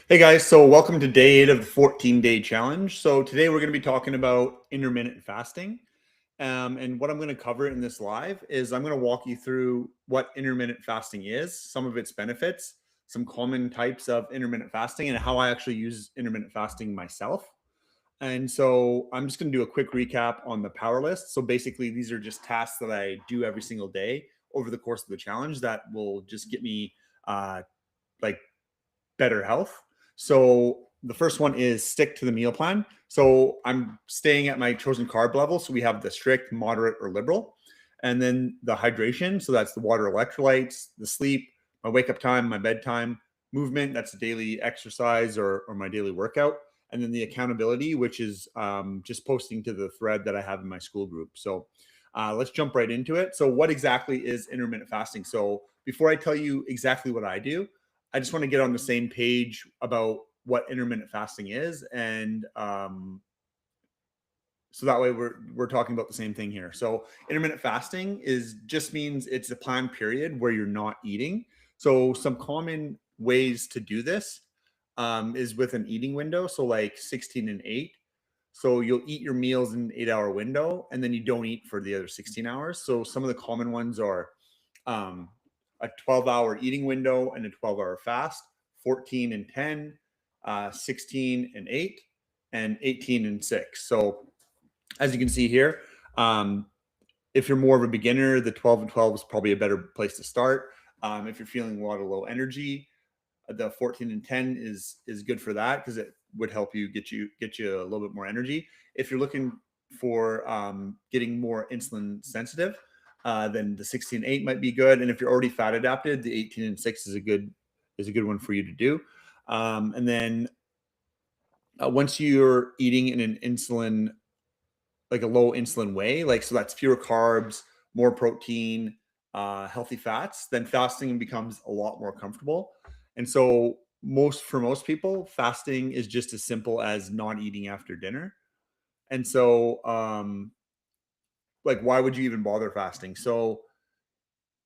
Hey guys, so welcome to day 8 of the 14-day challenge. So today we're going to be talking about intermittent fasting. And what I'm going to cover in this live is I'm going to walk you through what intermittent fasting is, some of its benefits, some common types of intermittent fasting, and how I actually use intermittent fasting myself. And so I'm just going to do a quick recap on the power list. So basically, these are just tasks that I do every single day over the course of the challenge that will just get me uh, like better health. So the first one is stick to the meal plan. So I'm staying at my chosen carb level. So we have the strict, moderate, or liberal. And then the hydration. So that's the water, electrolytes, the sleep, my wake up time, my bedtime, movement. That's daily exercise or my daily workout. And then the accountability, which is just posting to the thread that I have in my Skool group. So let's jump right into it. So, what exactly is intermittent fasting? So, before I tell you exactly what I do, I just want to get on the same page about what intermittent fasting is, and so that way we're talking about the same thing here. So intermittent fasting is just means it's a planned period where you're not eating. So some common ways to do this is with an eating window, so like 16 and 8. So you'll eat your meals in an 8-hour window, and then you don't eat for the other 16 hours. So some of the common ones are um, a 12-hour eating window and a 12-hour fast, 14 and 10, 16 and 8, and 18 and 6. So as you can see here, um, if you're more of a beginner, the 12 and 12 is probably a better place to start. If you're feeling a lot of low energy, the 14 and 10 is good for that because it would help you get you a little bit more energy. If you're looking for getting more insulin sensitive, then the 16 and 8 might be good. And if you're already fat adapted, the 18 and 6 is a good one for you to do. And then once you're eating in an insulin like a low insulin way, like so that's fewer carbs, more protein, healthy fats, then fasting becomes a lot more comfortable. And so most people, fasting is just as simple as not eating after dinner. And so like why would you even bother fasting? So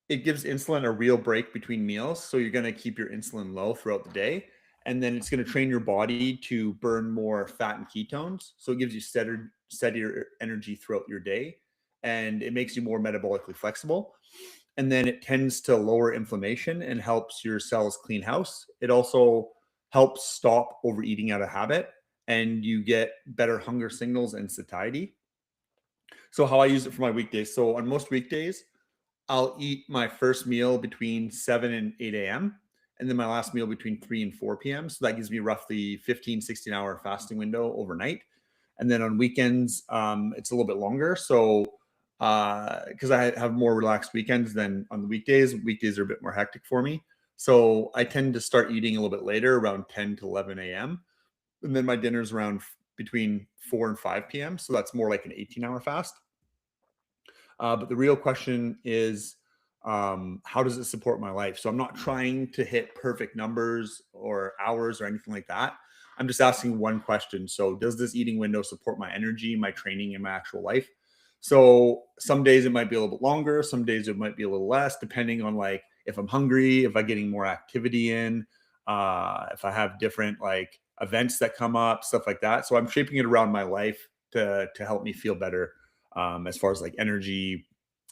it gives insulin a real break between meals. So you're going to keep your insulin low throughout the day. And then it's going to train your body to burn more fat and ketones. So it gives you steadier energy throughout your day. And it makes you more metabolically flexible. And then it tends to lower inflammation and helps your cells clean house. It also helps stop overeating out of habit. And you get better hunger signals and satiety. So, how I use it for my weekdays. So, on most weekdays, I'll eat my first meal between 7 and 8 a.m. and then my last meal between 3 and 4 p.m. So that gives me roughly 15, 16-hour fasting window overnight. And then on weekends, it's a little bit longer. So because I have more relaxed weekends than on the weekdays, weekdays are a bit more hectic for me. So I tend to start eating a little bit later, around 10 to 11 a.m. And then my dinner's around between 4 and 5 p.m. So that's more like an 18-hour fast. But the real question is, how does it support my life? So I'm not trying to hit perfect numbers or hours or anything like that. I'm just asking one question. So does this eating window support my energy, my training, and my actual life? So some days it might be a little bit longer. Some days it might be a little less, depending on like if I'm hungry, if I'm getting more activity in, if I have different like events that come up, stuff like that. So I'm shaping it around my life to help me feel better as far as like energy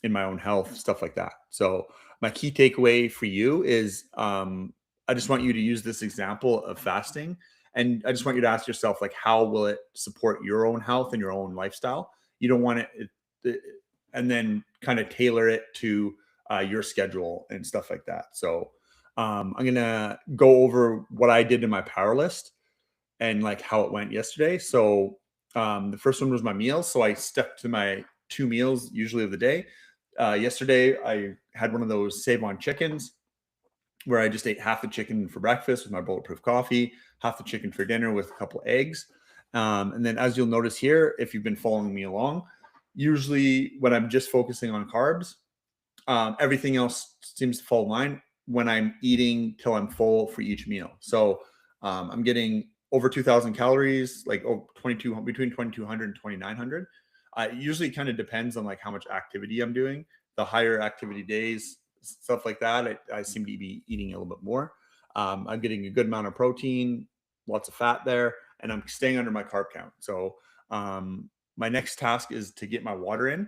in my own health, stuff like that. So my key takeaway for you is I just want you to use this example of fasting. And I just want you to ask yourself, like, how will it support your own health and your own lifestyle? You don't want and then kind of tailor it to your schedule and stuff like that. So I'm going to go over what I did in my power list and like how it went yesterday. So the first one was my meals. So I stuck to my 2 meals usually of the day. Yesterday I had one of those save on chickens where I just ate half the chicken for breakfast with my bulletproof coffee, half the chicken for dinner with a couple eggs. And then as you'll notice here, if you've been following me along, usually when I'm just focusing on carbs, everything else seems to fall in line when I'm eating till I'm full for each meal. So I'm getting over 2,000 calories, like 22 between 2,200 and 2,900. Usually, kind of depends on like how much activity I'm doing. The higher activity days, stuff like that, I seem to be eating a little bit more. I'm getting a good amount of protein, lots of fat there, and I'm staying under my carb count. So my next task is to get my water in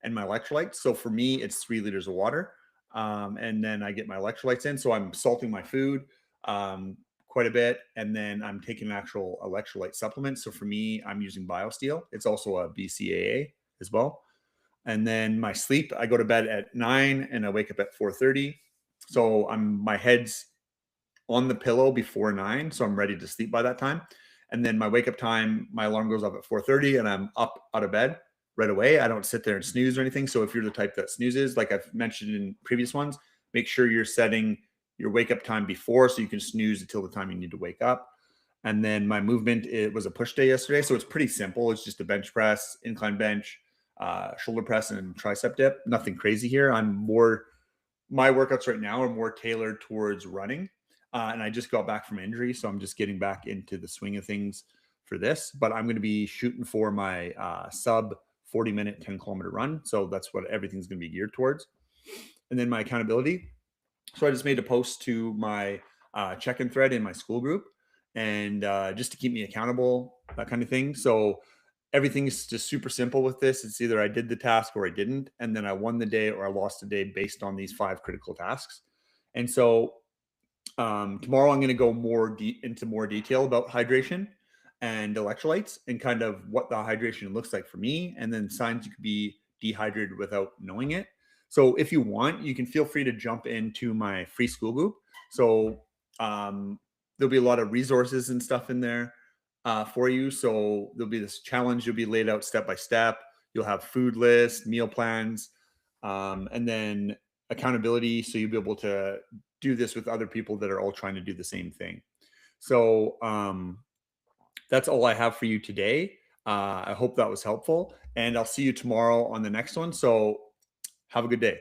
and my electrolytes. So for me, it's 3 liters of water. And then I get my electrolytes in. So I'm salting my food quite a bit. And then I'm taking an actual electrolyte supplement. So for me, I'm using BioSteel. It's also a BCAA as well. And then my sleep, I go to bed at 9 and I wake up at 4:30. So my head's on the pillow before 9, so I'm ready to sleep by that time. And then my wake up time, my alarm goes up at 4:30 and I'm up out of bed right away. I don't sit there and snooze or anything. So if you're the type that snoozes, like I've mentioned in previous ones, make sure you're setting your wake up time before so you can snooze until the time you need to wake up. And then my movement, it was a push day yesterday, so it's pretty simple. It's just a bench press, incline bench, shoulder press, and tricep dip. Nothing crazy here. My workouts right now are more tailored towards running. And I just got back from injury, so I'm just getting back into the swing of things for this. But I'm going to be shooting for my sub 40-minute 10-kilometer run. So that's what everything's going to be geared towards. And then my accountability. So I just made a post to my check-in thread in my Skool group, and just to keep me accountable, that kind of thing. So everything is just super simple with this. It's either I did the task or I didn't, and then I won the day or I lost the day based on these 5 critical tasks. And so tomorrow I'm going to go into more detail about hydration and electrolytes and kind of what the hydration looks like for me, and then signs you could be dehydrated without knowing it. So if you want, you can feel free to jump into my free Skool group. So there'll be a lot of resources and stuff in there for you. So there'll be this challenge. You'll be laid out step by step. You'll have food lists, meal plans, and then accountability. So you'll be able to do this with other people that are all trying to do the same thing. So that's all I have for you today. I hope that was helpful, and I'll see you tomorrow on the next one. So have a good day.